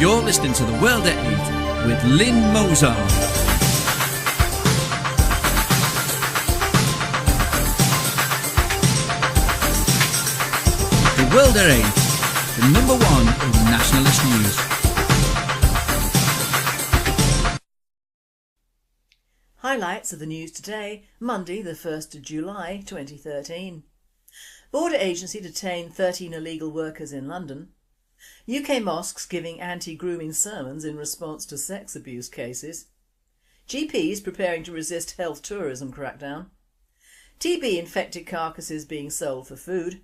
You're listening to The World at 8 with Lynne Mozart. The World at 8, the number one in nationalist news. Highlights of the news today, Monday the 1st of July 2013. Border agency detained 13 illegal workers in London. UK mosques giving anti-grooming sermons in response to sex abuse cases. GPs preparing to resist health tourism crackdown. TB infected carcasses being sold for food.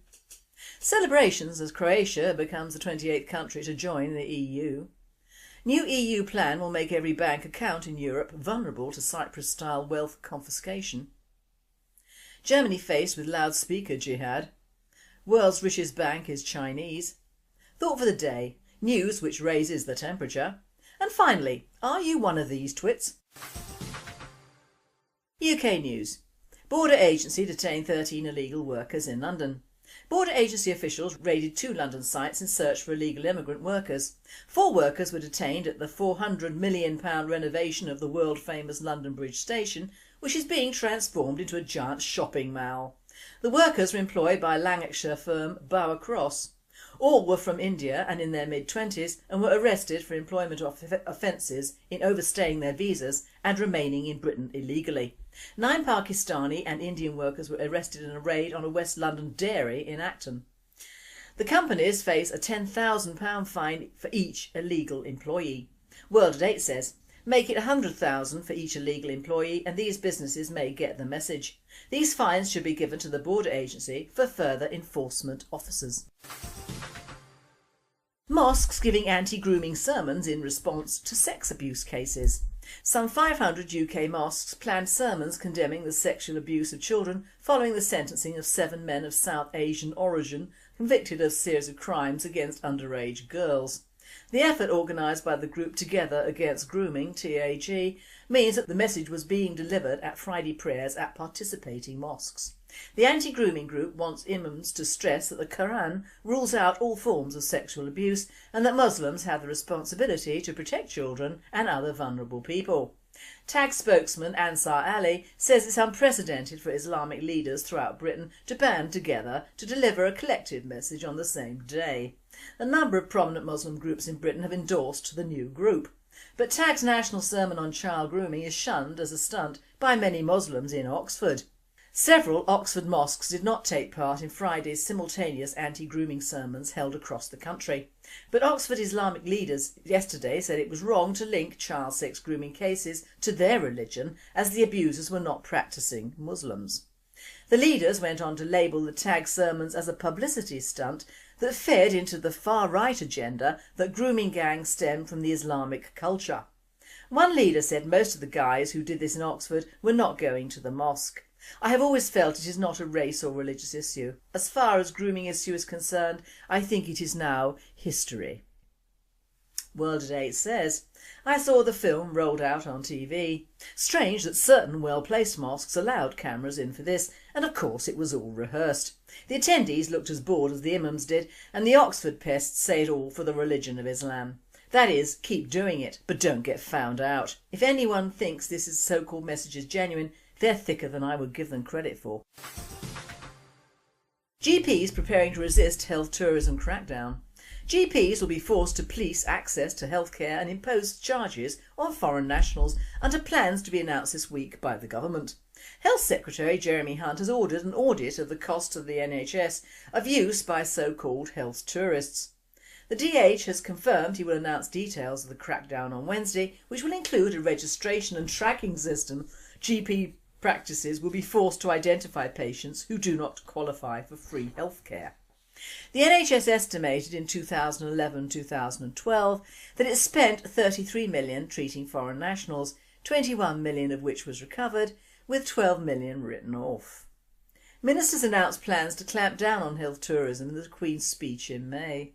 Celebrations as Croatia becomes the 28th country to join the EU. New EU plan will make every bank account in Europe vulnerable to Cyprus-style wealth confiscation. Germany faced with loudspeaker jihad. World's richest bank is Chinese. Thought for the day, news which raises the temperature. And finally, are you one of these twits? UK news. Border agency detained 13 illegal workers in London. Border agency officials raided 2 London sites in search for illegal immigrant workers. 4 workers were detained at the £400 million renovation of the world-famous London Bridge station, which is being transformed into a giant shopping mall. The workers were employed by Lancashire firm Bower Cross. All were from India and in their mid-20s and were arrested for employment offences in overstaying their visas and remaining in Britain illegally. 9 Pakistani and Indian workers were arrested in a raid on a West London dairy in Acton. The companies face a £10,000 fine for each illegal employee. World at 8 says, make it £100,000 for each illegal employee and these businesses may get the message. These fines should be given to the border agency for further enforcement officers. Mosques giving anti-grooming sermons in response to sex abuse cases. Some 500 UK mosques planned sermons condemning the sexual abuse of children following the sentencing of 7 men of South Asian origin convicted of a series of crimes against underage girls. The effort, organised by the group Together Against Grooming, TAG, means that the message was being delivered at Friday prayers at participating mosques. The anti-grooming group wants imams to stress that the Quran rules out all forms of sexual abuse and that Muslims have the responsibility to protect children and other vulnerable people. TAG spokesman Ansar Ali says it's unprecedented for Islamic leaders throughout Britain to band together to deliver a collective message on the same day. A number of prominent Muslim groups in Britain have endorsed the new group. But TAG's national sermon on child grooming is shunned as a stunt by many Muslims in Oxford. Several Oxford mosques did not take part in Friday's simultaneous anti-grooming sermons held across the country. But Oxford Islamic leaders yesterday said it was wrong to link child sex grooming cases to their religion as the abusers were not practising Muslims. The leaders went on to label the TAG sermons as a publicity stunt that fed into the far-right agenda that grooming gangs stem from the Islamic culture. One leader said most of the guys who did this in Oxford were not going to the mosque. I have always felt it is not a race or religious issue. As far as grooming issue is concerned, I think it is now history. World at 8 says, I saw the film rolled out on TV. Strange that certain well-placed mosques allowed cameras in for this, and of course it was all rehearsed. The attendees looked as bored as the imams did, and the Oxford pests say it all for the religion of Islam. That is, keep doing it, but don't get found out. If anyone thinks this so-called message is genuine, they're thicker than I would give them credit for. GPs preparing to resist health tourism crackdown. GPs will be forced to police access to healthcare and impose charges on foreign nationals under plans to be announced this week by the government. Health Secretary Jeremy Hunt has ordered an audit of the costs of the NHS of use by so-called health tourists. The DH has confirmed he will announce details of the crackdown on Wednesday, which will include a registration and tracking system. GP practices will be forced to identify patients who do not qualify for free healthcare. The NHS estimated in 2011-2012 that it spent £33 million treating foreign nationals, £21 million of which was recovered, with £12 million written off. Ministers announced plans to clamp down on health tourism in the Queen's speech in May.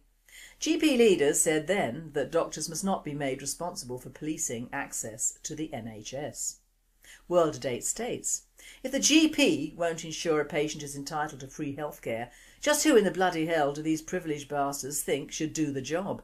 GP leaders said then that doctors must not be made responsible for policing access to the NHS. World at 8 states, if the GP won't ensure a patient is entitled to free healthcare, just who in the bloody hell do these privileged bastards think should do the job?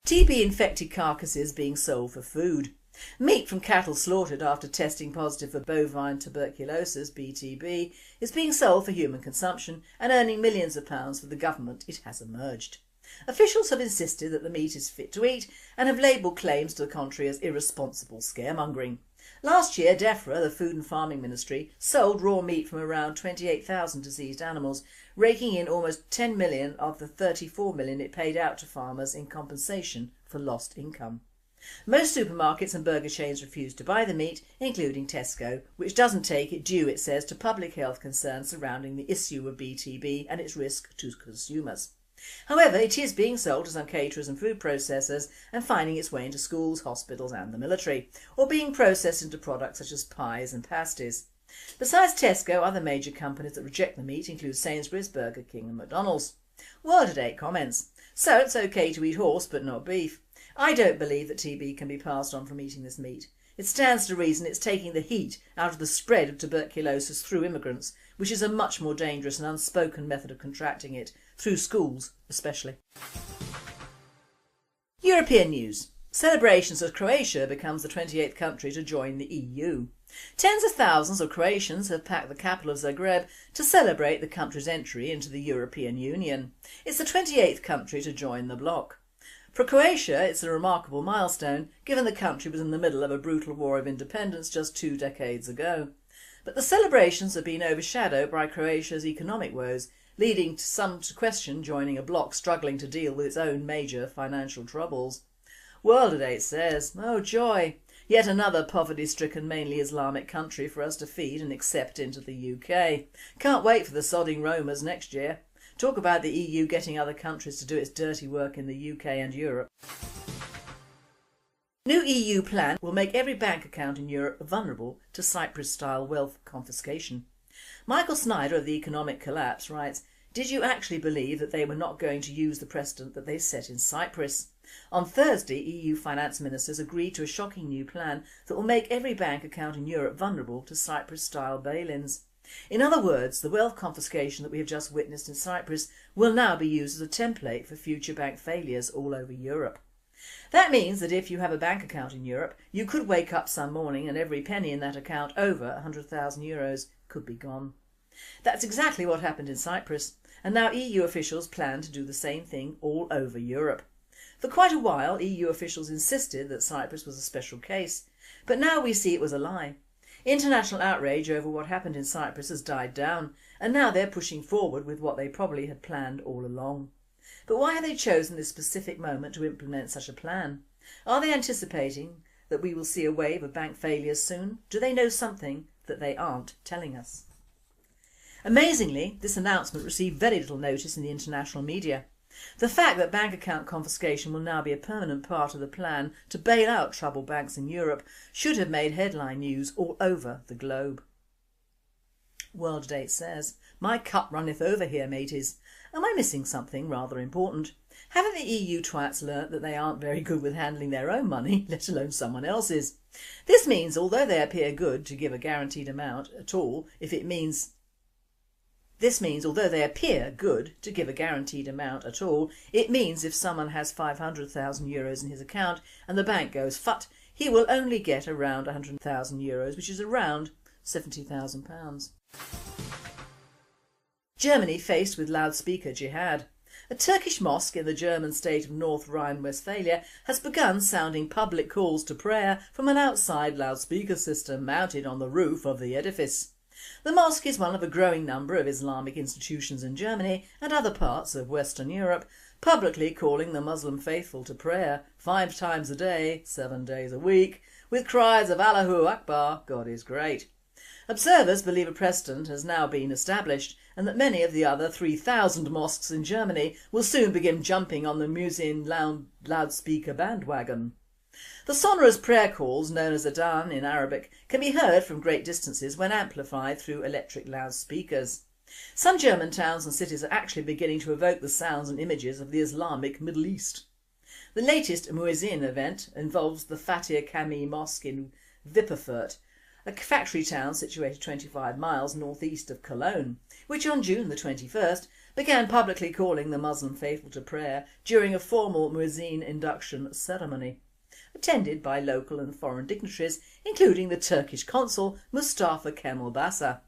TB-infected carcasses being sold for food. Meat from cattle slaughtered after testing positive for bovine tuberculosis (BTB) is being sold for human consumption and earning millions of pounds for the government, it has emerged. Officials have insisted that the meat is fit to eat and have labelled claims to the contrary as irresponsible scaremongering. Last year, DEFRA, the Food and Farming Ministry, sold raw meat from around 28,000 diseased animals, raking in almost 10 million of the 34 million it paid out to farmers in compensation for lost income. Most supermarkets and burger chains refuse to buy the meat, including Tesco, which doesn't take it due, it says, to public health concerns surrounding the issue of BTB and its risk to consumers. However, it is being sold to some caterers and food processors and finding its way into schools, hospitals and the military, or being processed into products such as pies and pasties. Besides Tesco, other major companies that reject the meat include Sainsbury's, Burger King and McDonald's. World at 8 comments. So it's okay to eat horse but not beef. I don't believe that TB can be passed on from eating this meat. It stands to reason it's taking the heat out of the spread of tuberculosis through immigrants, which is a much more dangerous and unspoken method of contracting it, through schools especially. European news. Celebrations as Croatia becomes the 28th country to join the EU. Tens of thousands of Croatians have packed the capital of Zagreb to celebrate the country's entry into the European Union. It's the 28th country to join the bloc. For Croatia, it's a remarkable milestone, given the country was in the middle of a brutal war of independence just 2 decades ago. But the celebrations have been overshadowed by Croatia's economic woes, leading some to question joining a bloc struggling to deal with its own major financial troubles. World at 8 says, oh joy, yet another poverty-stricken, mainly Islamic country for us to feed and accept into the UK. Can't wait for the sodding Romas next year. Talk about the EU getting other countries to do its dirty work in the UK and Europe. New EU plan will make every bank account in Europe vulnerable to Cyprus-style wealth confiscation. Michael Snyder of the Economic Collapse writes, did you actually believe that they were not going to use the precedent that they set in Cyprus? On Thursday, EU finance ministers agreed to a shocking new plan that will make every bank account in Europe vulnerable to Cyprus-style bail-ins. In other words, the wealth confiscation that we have just witnessed in Cyprus will now be used as a template for future bank failures all over Europe. That means that if you have a bank account in Europe, you could wake up some morning and every penny in that account over €100,000 could be gone. That's exactly what happened in Cyprus, and now EU officials plan to do the same thing all over Europe. For quite a while, EU officials insisted that Cyprus was a special case, but now we see it was a lie. International outrage over what happened in Cyprus has died down, and now they're pushing forward with what they probably had planned all along. But why have they chosen this specific moment to implement such a plan? Are they anticipating that we will see a wave of bank failures soon? Do they know something that they aren't telling us? Amazingly, this announcement received very little notice in the international media. The fact that bank account confiscation will now be a permanent part of the plan to bail out troubled banks in Europe should have made headline news all over the globe. World at 8 says, my cup runneth over here, mateys. Am I missing something rather important? Haven't the EU twats learnt that they aren't very good with handling their own money, let alone someone else's? This means although they appear good to give a guaranteed amount at all, it means if someone has €500,000 in his account and the bank goes phut, he will only get around €100,000, which is around £70,000. Germany faced with loudspeaker jihad. A Turkish mosque in the German state of North Rhine-Westphalia has begun sounding public calls to prayer from an outside loudspeaker system mounted on the roof of the edifice. The mosque is one of a growing number of Islamic institutions in Germany and other parts of Western Europe, publicly calling the Muslim faithful to prayer 5 times a day, 7 days a week, with cries of Allahu Akbar, God is great. Observers believe a precedent has now been established and that many of the other 3,000 mosques in Germany will soon begin jumping on the muezzin loudspeaker bandwagon. The sonorous prayer calls, known as adhan in Arabic, can be heard from great distances when amplified through electric loudspeakers. Some German towns and cities are actually beginning to evoke the sounds and images of the Islamic Middle East. The latest muezzin event involves the Fatih Kami Mosque in Wipperfurt, a factory town situated 25 miles northeast of Cologne, which on June the 21st began publicly calling the Muslim faithful to prayer during a formal muezzin induction ceremony, attended by local and foreign dignitaries including the Turkish consul Mustafa Kemal Basa.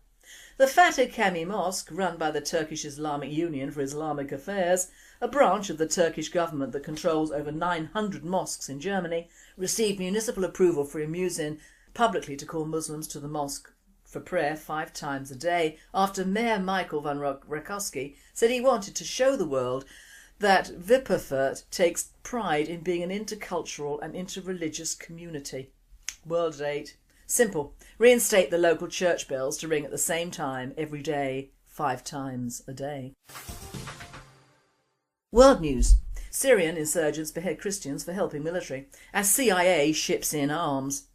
The Fateh Cami Mosque, run by the Turkish Islamic Union for Islamic Affairs, a branch of the Turkish government that controls over 900 mosques in Germany, received municipal approval for a muezzin publicly to call Muslims to the mosque for prayer 5 times a day after Mayor Michael van Rakowski said he wanted to show the world that Wipperfurt takes pride in being an intercultural and interreligious community. World at 8. Simple. Reinstate the local church bells to ring at the same time every day, 5 times a day. World news. Syrian insurgents behead Christians for helping military as CIA ships in arms.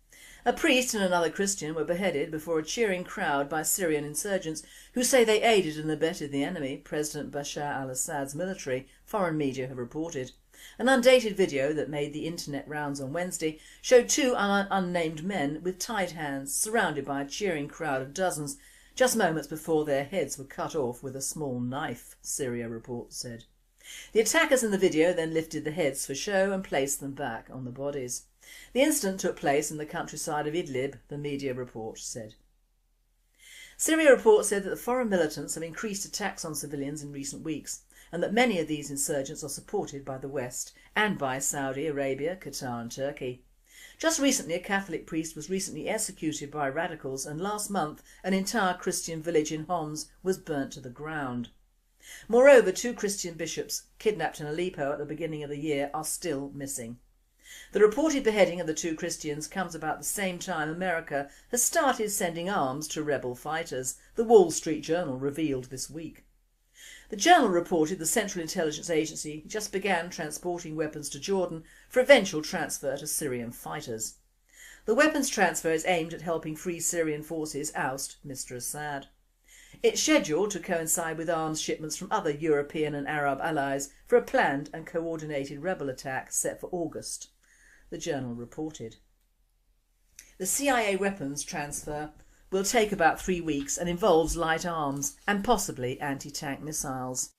A priest and another Christian were beheaded before a cheering crowd by Syrian insurgents who say they aided and abetted the enemy, President Bashar al-Assad's military, foreign media have reported. An undated video that made the internet rounds on Wednesday showed 2 unnamed men with tied hands surrounded by a cheering crowd of dozens just moments before their heads were cut off with a small knife, Syria reports said. The attackers in the video then lifted the heads for show and placed them back on the bodies. The incident took place in the countryside of Idlib, the media report said. Syria reports said that the foreign militants have increased attacks on civilians in recent weeks and that many of these insurgents are supported by the West and by Saudi Arabia, Qatar and Turkey. Just recently a Catholic priest was recently executed by radicals and last month an entire Christian village in Homs was burnt to the ground. Moreover, 2 Christian bishops kidnapped in Aleppo at the beginning of the year are still missing. The reported beheading of the 2 Christians comes about the same time America has started sending arms to rebel fighters, the Wall Street Journal revealed this week. The Journal reported the Central Intelligence Agency just began transporting weapons to Jordan for eventual transfer to Syrian fighters. The weapons transfer is aimed at helping Free Syrian Forces oust Mr Assad. It's scheduled to coincide with arms shipments from other European and Arab allies for a planned and coordinated rebel attack set for August, the Journal reported. The CIA weapons transfer will take about 3 weeks and involves light arms and possibly anti-tank missiles.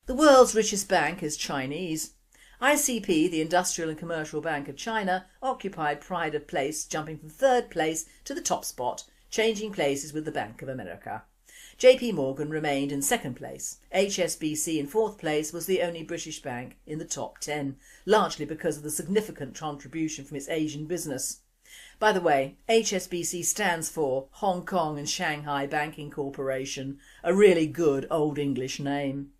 The world's richest bank is Chinese. ICP, the Industrial and Commercial Bank of China, occupied pride of place, jumping from 3rd place to the top spot, changing places with the Bank of America. JP Morgan remained in 2nd place. HSBC in 4th place was the only British bank in the top 10, largely because of the significant contribution from its Asian business. By the way, HSBC stands for Hong Kong and Shanghai Banking Corporation, a really good Old English name.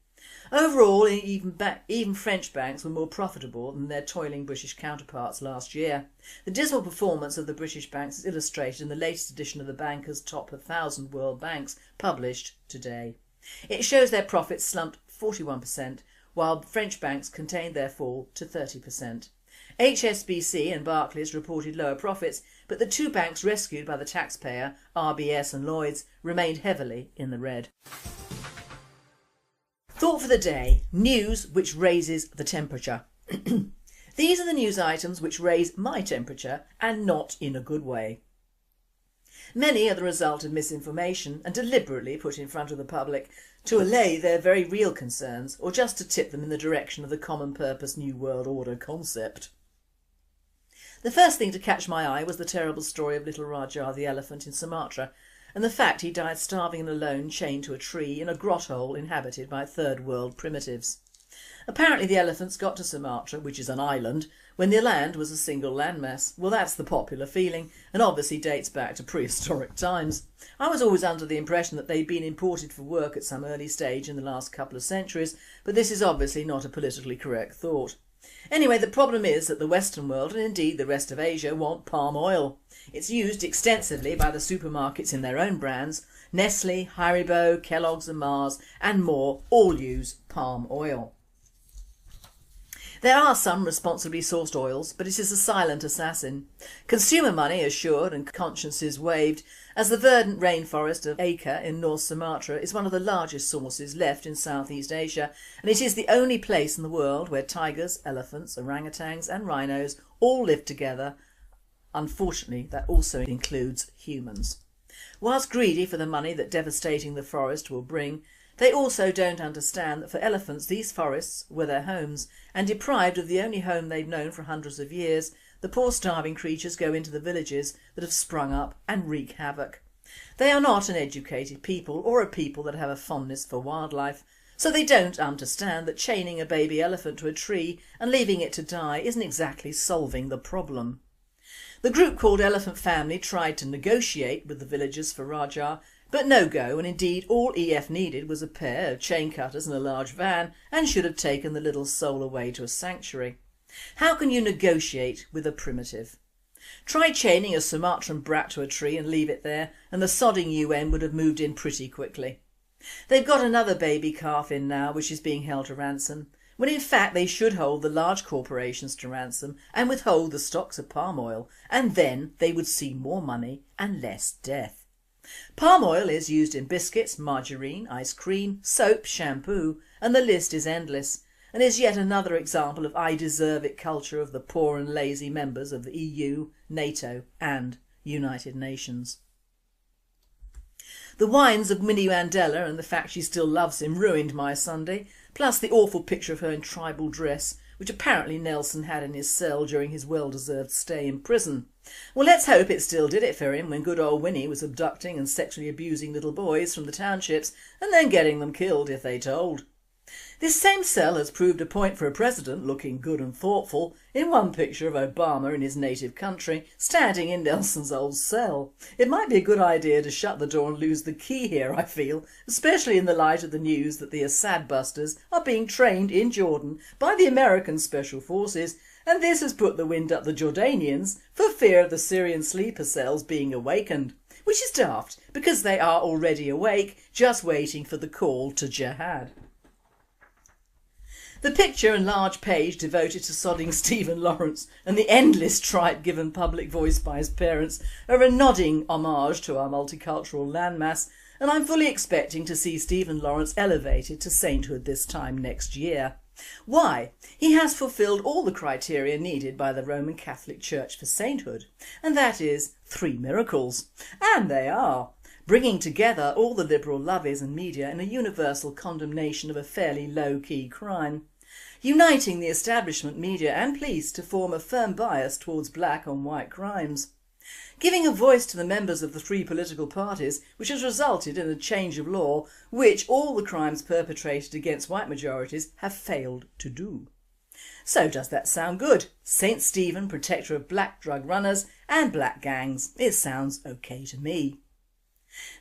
Overall, even French banks were more profitable than their toiling British counterparts last year. The dismal performance of the British banks is illustrated in the latest edition of the Banker's Top 1000 World Banks, published today. It shows their profits slumped 41%, while French banks contained their fall to 30%. HSBC and Barclays reported lower profits, but the 2 banks rescued by the taxpayer, RBS and Lloyds, remained heavily in the red. Thought for the day. News which raises the temperature. These are the news items which raise my temperature, and not in a good way. Many are the result of misinformation and deliberately put in front of the public to allay their very real concerns or just to tip them in the direction of the common purpose New World Order concept. The first thing to catch my eye was the terrible story of little Raja the elephant in Sumatra and the fact he died starving and alone, chained to a tree in a grot hole inhabited by third world primitives. Apparently the elephants got to Sumatra, which is an island, when the land was a single landmass. Well, that's the popular feeling and obviously dates back to prehistoric times. I was always under the impression that they'd been imported for work at some early stage in the last couple of centuries, but this is obviously not a politically correct thought. Anyway, the problem is that the Western world, and indeed the rest of Asia, want palm oil. It's used extensively by the supermarkets in their own brands. Nestle, Haribo, Kellogg's and Mars and more all use palm oil. There are some responsibly sourced oils, but it is a silent assassin. Consumer money assured and consciences waived, as the verdant rainforest of Acre in North Sumatra is one of the largest sources left in Southeast Asia, and it is the only place in the world where tigers, elephants, orangutans and rhinos all live together Unfortunately, that also includes humans. Whilst greedy for the money that devastating the forest will bring, they also don't understand that for elephants these forests were their homes, and deprived of the only home they've known for hundreds of years, the poor starving creatures go into the villages that have sprung up and wreak havoc. They are not an educated people or a people that have a fondness for wildlife, so they don't understand that chaining a baby elephant to a tree and leaving it to die isn't exactly solving the problem. The group called Elephant Family tried to negotiate with the villagers for Rajah, but no go, and indeed all EF needed was a pair of chain cutters and a large van, and should have taken the little soul away to a sanctuary. How can you negotiate with a primitive? Try chaining a Sumatran brat to a tree and leave it there, and the sodding UN would have moved in pretty quickly. They've got another baby calf in now which is being held to ransom, when in fact they should hold the large corporations to ransom and withhold the stocks of palm oil, and then they would see more money and less death. Palm oil is used in biscuits, margarine, ice cream, soap, shampoo, and the list is endless, and is yet another example of I deserve it culture of the poor and lazy members of the EU, NATO and United Nations. The whines of Winnie Mandela and the fact she still loves him ruined my Sunday, plus the awful picture of her in tribal dress, which apparently Nelson had in his cell during his well-deserved stay in prison. Well, let's hope it still did it for him when good old Winnie was abducting and sexually abusing little boys from the townships and then getting them killed if they told. This same cell has proved a point for a president looking good and thoughtful in one picture of Obama in his native country standing in Nelson's old cell. It might be a good idea to shut the door and lose the key here, I feel, especially in the light of the news that the Assad busters are being trained in Jordan by the American Special Forces, and this has put the wind up the Jordanians for fear of the Syrian sleeper cells being awakened, which is daft because they are already awake, just waiting for the call to jihad. The picture and large page devoted to sodding Stephen Lawrence and the endless tripe given public voice by his parents are a nodding homage to our multicultural landmass, and I'm fully expecting to see Stephen Lawrence elevated to sainthood this time next year. Why? He has fulfilled all the criteria needed by the Roman Catholic Church for sainthood, and that is 3 miracles. And they are: bringing together all the liberal lovies and media in a universal condemnation of a fairly low-key crime, uniting the establishment, media and police to form a firm bias towards black on white crimes, giving a voice to the members of the 3 political parties, which has resulted in a change of law which all the crimes perpetrated against white majorities have failed to do. So does that sound good? St. Stephen, protector of black drug runners and black gangs. It sounds okay to me.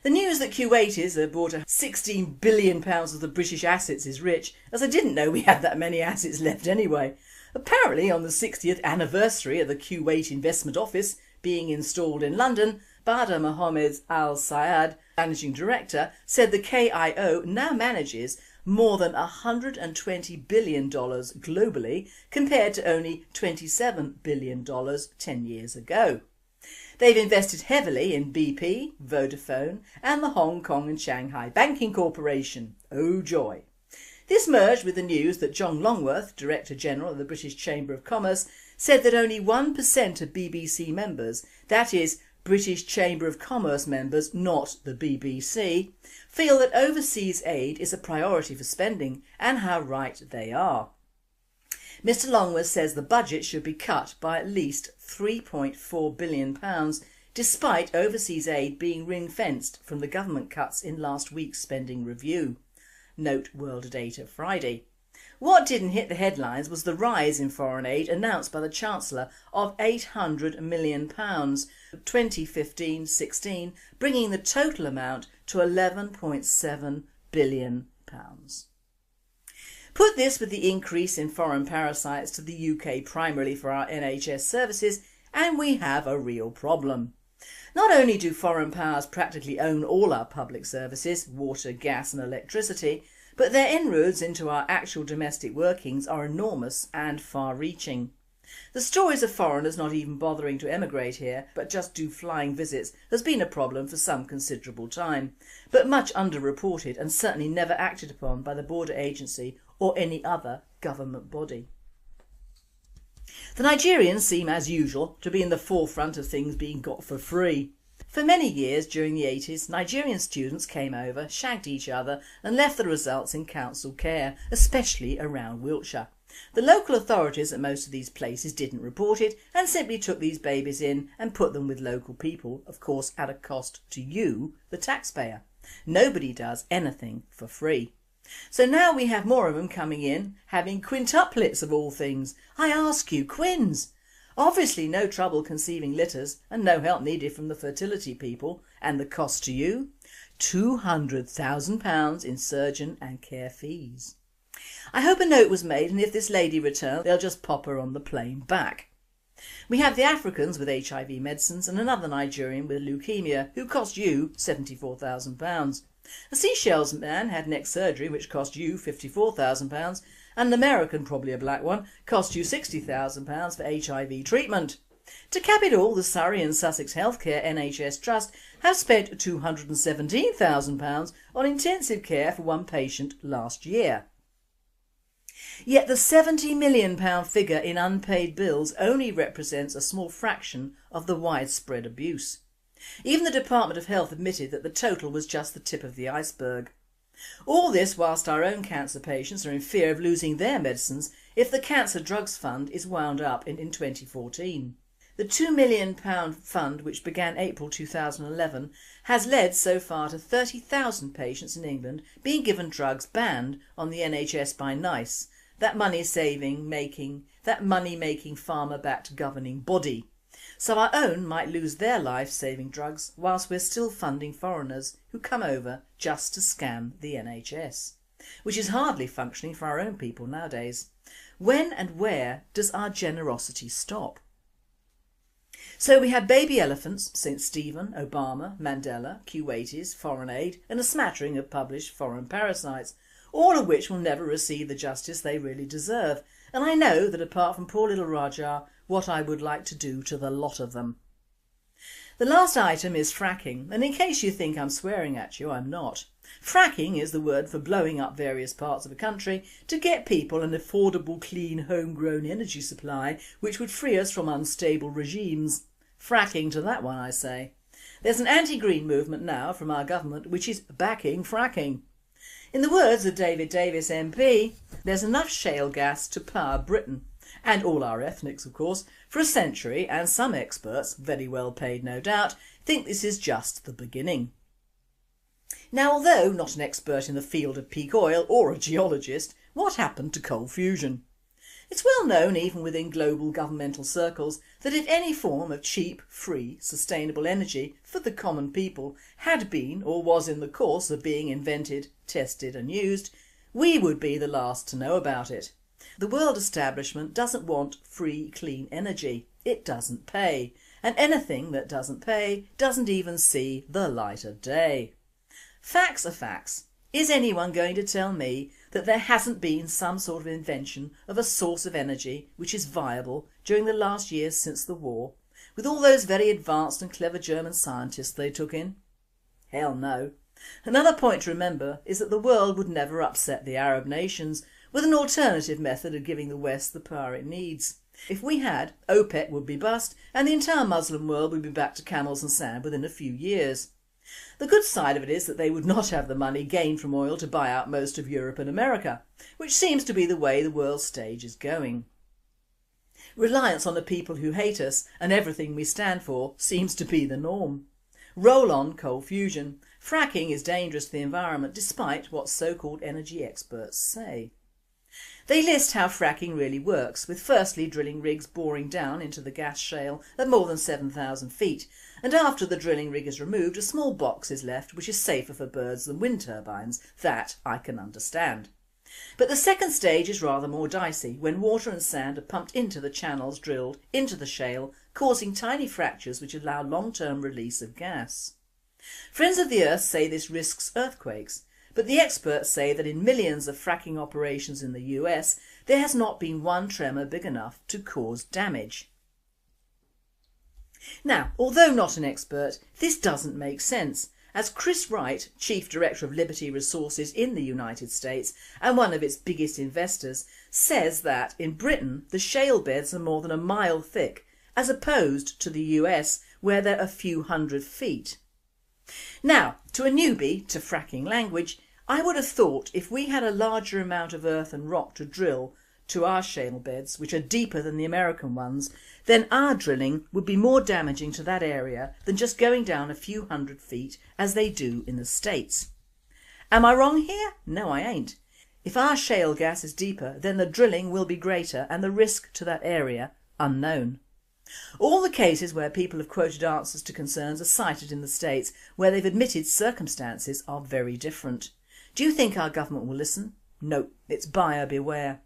The news that Kuwaitis have bought £16 billion of the British assets is rich, as I didn't know we had that many assets left anyway. Apparently on the 60th anniversary of the Kuwait Investment Office being installed in London, Badr Mohammed Al Sayed, managing director, said the KIO now manages more than $120 billion globally compared to only $27 billion 10 years ago. They've invested heavily in BP, Vodafone and the Hong Kong and Shanghai Banking Corporation. Oh joy! This merged with the news that John Longworth, Director General of the British Chamber of Commerce, said that only 1% of BBC members, that is British Chamber of Commerce members, not the BBC, feel that overseas aid is a priority for spending, and how right they are. Mr Longworth says the budget should be cut by at least £3.4 billion, despite overseas aid being ring-fenced from the government cuts in last week's spending review. Note World Data Friday. What didn't hit the headlines was the rise in foreign aid announced by the Chancellor of £800 million 2015-16, bringing the total amount to £11.7 billion. Put this with the increase in foreign parasites to the UK primarily for our NHS services and we have a real problem. Not only do foreign powers practically own all our public services, water, gas and electricity, but their inroads into our actual domestic workings are enormous and far-reaching. The stories of foreigners not even bothering to emigrate here but just do flying visits has been a problem for some considerable time, but much underreported and certainly never acted upon by the Border Agency or any other government body. The Nigerians seem, as usual, to be in the forefront of things being got for free. For many years during the 80s, Nigerian students came over, shagged each other and left the results in council care, especially around Wiltshire. The local authorities at most of these places didn't report it and simply took these babies in and put them with local people, of course at a cost to you, the taxpayer. Nobody does anything for free. So now we have more of them coming in, having quintuplets of all things. I ask you, quins! Obviously no trouble conceiving litters and no help needed from the fertility people, and the cost to you? £200,000 in surgeon and care fees. I hope a note was made, and if this lady returns they'll just pop her on the plane back. We have the Africans with HIV medicines and another Nigerian with leukemia who cost you £74,000. A Seychelles man had neck surgery which cost you £54,000 and an American, probably a black one, cost you £60,000 for HIV treatment. To cap it all, the Surrey and Sussex Healthcare NHS Trust have spent £217,000 on intensive care for one patient last year. Yet the £70 million figure in unpaid bills only represents a small fraction of the widespread abuse. Even the Department of Health admitted that the total was just the tip of the iceberg. All this whilst our own cancer patients are in fear of losing their medicines if the Cancer Drugs Fund is wound up in 2014. The £2 million fund, which began April 2011, has led so far to 30,000 patients in England being given drugs banned on the NHS by NICE, that money-making pharma-backed governing body. So our own might lose their life-saving drugs whilst we're still funding foreigners who come over just to scam the NHS, which is hardly functioning for our own people nowadays. When and where does our generosity stop? So we have baby elephants, St Stephen, Obama, Mandela, Kuwaitis, Foreign Aid and a smattering of published foreign parasites, all of which will never receive the justice they really deserve. And I know that apart from poor little Raja, what I would like to do to the lot of them. The last item is fracking, and in case you think I'm swearing at you, I'm not. Fracking is the word for blowing up various parts of a country to get people an affordable, clean, homegrown energy supply which would free us from unstable regimes. Fracking to that one, I say. There's an anti-green movement now from our government which is backing fracking. In the words of David Davis MP, there's enough shale gas to power Britain, and all our ethnics of course, for a century, and some experts, very well paid no doubt, think this is just the beginning. Now, although not an expert in the field of peak oil or a geologist, what happened to coal fusion? It's well known even within global governmental circles that if any form of cheap, free, sustainable energy for the common people had been or was in the course of being invented, tested and used, we would be the last to know about it. The world establishment doesn't want free, clean energy. It doesn't pay. And anything that doesn't pay doesn't even see the light of day. Facts are facts. Is anyone going to tell me that there hasn't been some sort of invention of a source of energy which is viable during the last years since the war, with all those very advanced and clever German scientists they took in? Hell no. Another point to remember is that the world would never upset the Arab nations with an alternative method of giving the West the power it needs. If we had, OPEC would be bust and the entire Muslim world would be back to camels and sand within a few years. The good side of it is that they would not have the money gained from oil to buy out most of Europe and America, which seems to be the way the world stage is going. Reliance on the people who hate us and everything we stand for seems to be the norm. Roll on coal fusion. Fracking is dangerous to the environment despite what so-called energy experts say. They list how fracking really works, with firstly drilling rigs boring down into the gas shale at more than 7,000 feet, and after the drilling rig is removed a small box is left which is safer for birds than wind turbines. That I can understand. But the second stage is rather more dicey, when water and sand are pumped into the channels drilled into the shale, causing tiny fractures which allow long-term release of gas. Friends of the Earth say this risks earthquakes, but the experts say that in millions of fracking operations in the US, there has not been one tremor big enough to cause damage. Now, although not an expert, this doesn't make sense, as Chris Wright, Chief Director of Liberty Resources in the United States and one of its biggest investors, says that in Britain the shale beds are more than a mile thick, as opposed to the US where they're a few hundred feet. Now, to a newbie to fracking language, I would have thought if we had a larger amount of earth and rock to drill to our shale beds, which are deeper than the American ones, then our drilling would be more damaging to that area than just going down a few hundred feet as they do in the States. Am I wrong here? No, I ain't. If our shale gas is deeper, then the drilling will be greater and the risk to that area unknown. All the cases where people have quoted answers to concerns are cited in the States, where they've admitted circumstances are very different. Do you think our government will listen? No, it's buyer beware.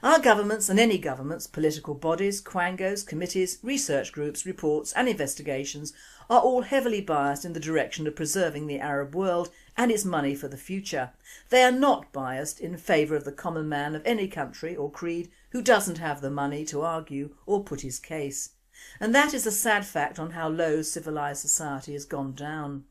Our governments and any governments, political bodies, quangos, committees, research groups, reports and investigations are all heavily biased in the direction of preserving the Arab world and its money for the future. They are not biased in favour of the common man of any country or creed who doesn't have the money to argue or put his case. And that is a sad fact on how low civilised society has gone down.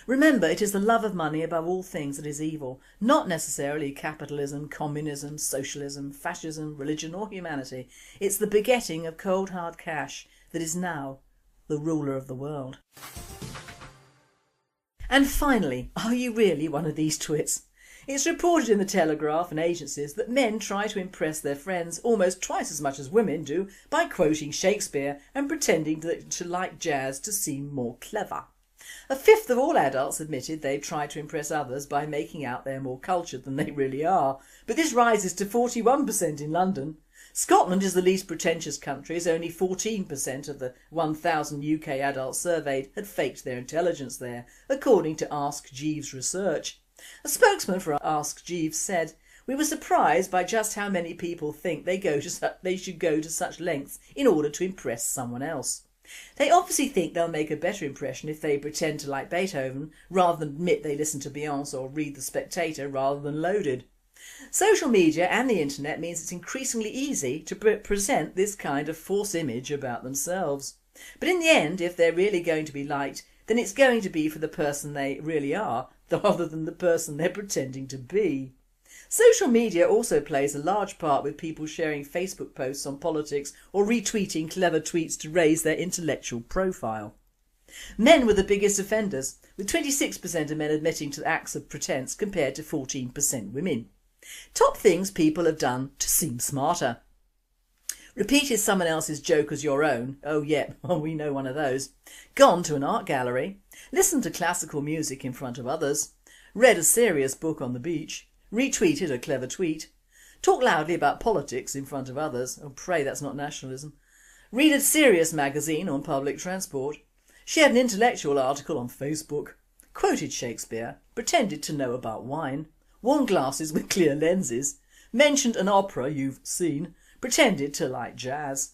Remember, it is the love of money above all things that is evil, not necessarily capitalism, communism, socialism, fascism, religion or humanity. It's the begetting of cold hard cash that is now the ruler of the world. And finally, are you really one of these twits? It's reported in the Telegraph and agencies that men try to impress their friends almost twice as much as women do by quoting Shakespeare and pretending to like jazz to seem more clever. A fifth of all adults admitted they try to impress others by making out they're more cultured than they really are, but this rises to 41% in London. Scotland is the least pretentious country, as only 14% of the 1,000 UK adults surveyed had faked their intelligence there, according to Ask Jeeves research. A spokesman for Ask Jeeves said, "We were surprised by just how many people think they should go to such lengths in order to impress someone else. They obviously think they'll make a better impression if they pretend to like Beethoven rather than admit they listen to Beyonce or read The Spectator rather than Loaded." Social media and the internet means it's increasingly easy to present this kind of false image about themselves. But in the end, if they're really going to be liked, then it's going to be for the person they really are rather than the person they're pretending to be. Social media also plays a large part with people sharing Facebook posts on politics or retweeting clever tweets to raise their intellectual profile. Men were the biggest offenders, with 26% of men admitting to acts of pretence compared to 14% women. Top things people have done to seem smarter. Repeated someone else's joke as your own. Oh yeah, we know one of those. Gone to an art gallery. Listened to classical music in front of others. Read a serious book on the beach. Retweeted a clever tweet. Talk loudly about politics in front of others. Oh, pray that's not nationalism. Read a serious magazine on public transport. Shared an intellectual article on Facebook. Quoted Shakespeare. Pretended to know about wine. Worn glasses with clear lenses. Mentioned an opera you've seen. Pretended to like jazz.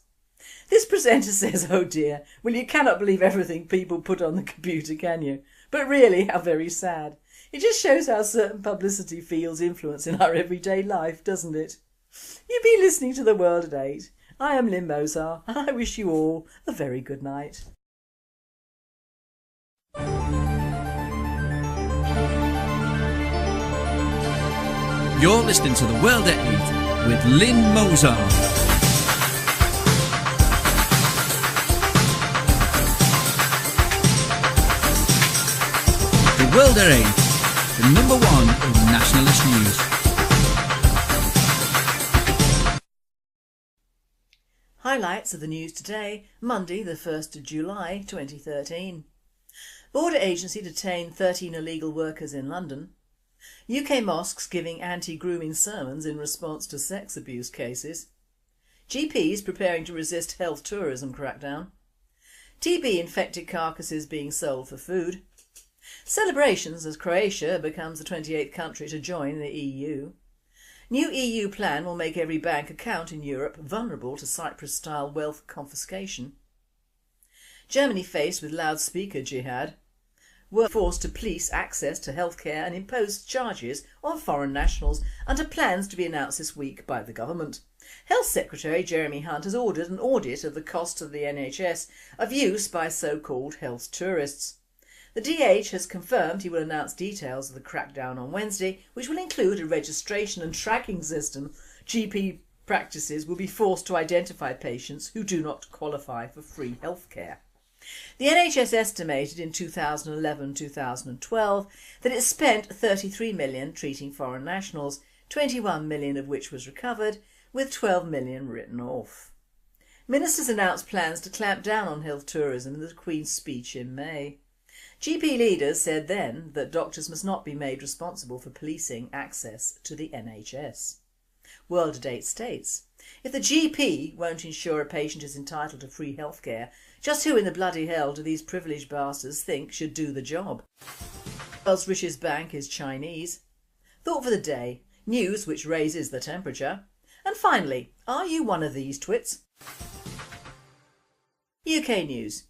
This presenter says, oh dear, well you cannot believe everything people put on the computer, can you? But really, how very sad. It just shows how certain publicity feels influence in our everyday life, doesn't it? You've been listening to The World at 8. I am Lynne Mozart and I wish you all a very good night. You're listening to The World at 8 with Lynne Mozart. The World at 8, the number one in nationalist news. Highlights of the news today, Monday the 1st of July 2013. Border agency detained 13 illegal workers in London. UK mosques giving anti-grooming sermons in response to sex abuse cases. GPs preparing to resist health tourism crackdown. TB infected carcasses being sold for food. Celebrations as Croatia becomes the 28th country to join the EU. New EU plan will make every bank account in Europe vulnerable to Cyprus-style wealth confiscation. Germany faced with loudspeaker jihad. Were forced to police access to healthcare and impose charges on foreign nationals under plans to be announced this week by the government. Health Secretary Jeremy Hunt has ordered an audit of the cost of the NHS of use by so-called health tourists. The DH has confirmed he will announce details of the crackdown on Wednesday, which will include a registration and tracking system. GP practices will be forced to identify patients who do not qualify for free healthcare. The NHS estimated in 2011-2012 that it spent £33 million treating foreign nationals, £21 million of which was recovered, with £12 million written off. Ministers announced plans to clamp down on health tourism in the Queen's speech in May. GP leaders said then that doctors must not be made responsible for policing access to the NHS. World at 8 states. If the GP won't ensure a patient is entitled to free healthcare, just who in the bloody hell do these privileged bastards think should do the job? The world's richest bank is Chinese. Thought for the day. News which raises the temperature. And finally, are you one of these twits? UK news.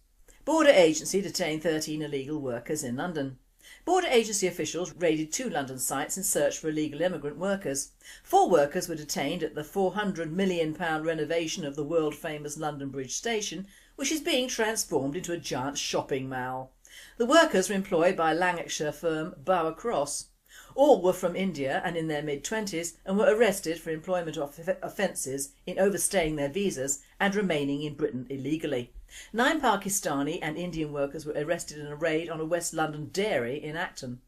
Border agency detained 13 illegal workers in London. Border agency officials raided 2 London sites in search for illegal immigrant workers. 4 workers were detained at the £400 million renovation of the world-famous London Bridge station, which is being transformed into a giant shopping mall. The workers were employed by Lancashire firm Bower Cross. All were from India and in their mid-20s and were arrested for employment offences in overstaying their visas and remaining in Britain illegally. 9 Pakistani and Indian workers were arrested in a raid on a West London dairy in Acton.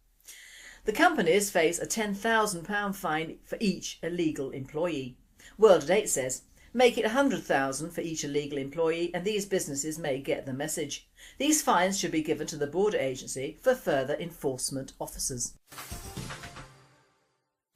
The companies face a £10,000 fine for each illegal employee. World at 8 says, make it £100,000 for each illegal employee and these businesses may get the message. These fines should be given to the border agency for further enforcement officers.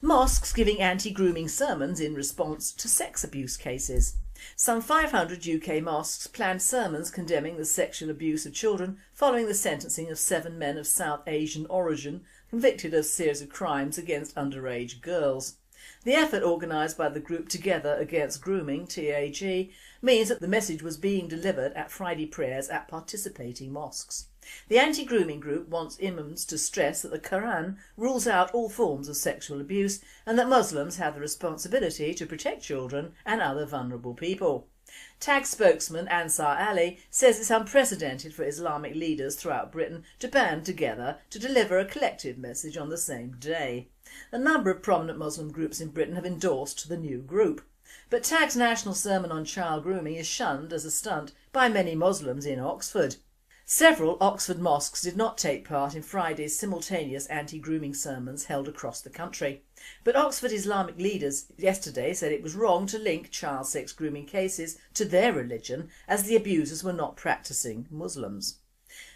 Mosques giving anti-grooming sermons in response to sex abuse cases. Some 500 UK mosques planned sermons condemning the sexual abuse of children following the sentencing of 7 men of South Asian origin convicted of a series of crimes against underage girls. The effort, organised by the group Together Against Grooming, TAG, means that the message was being delivered at Friday prayers at participating mosques. The anti-grooming group wants imams to stress that the Quran rules out all forms of sexual abuse and that Muslims have the responsibility to protect children and other vulnerable people. TAG spokesman Ansar Ali says it's unprecedented for Islamic leaders throughout Britain to band together to deliver a collective message on the same day. A number of prominent Muslim groups in Britain have endorsed the new group. But TAG's national sermon on child grooming is shunned as a stunt by many Muslims in Oxford. Several Oxford mosques did not take part in Friday's simultaneous anti-grooming sermons held across the country. But Oxford Islamic leaders yesterday said it was wrong to link child sex grooming cases to their religion as the abusers were not practising Muslims.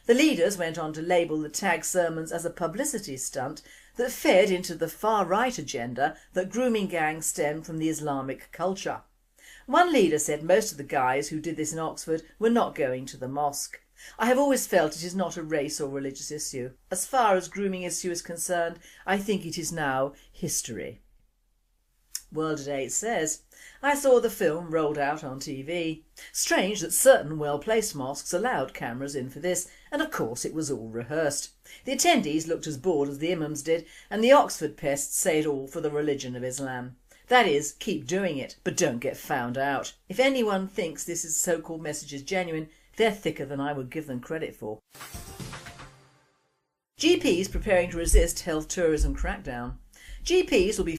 The leaders went on to label the TAG sermons as a publicity stunt that fed into the far-right agenda that grooming gangs stem from the Islamic culture. One leader said most of the guys who did this in Oxford were not going to the mosque. I have always felt it is not a race or religious issue. As far as grooming issue is concerned, I think it is now history. World at 8 says, I saw the film rolled out on TV. Strange that certain well-placed mosques allowed cameras in for this, and of course it was all rehearsed. The attendees looked as bored as the imams did, and the Oxford pests say it all for the religion of Islam. That is, keep doing it, but don't get found out. If anyone thinks this so-called message is genuine, they're thicker than I would give them credit for. GPs preparing to resist health tourism crackdown. GPs will be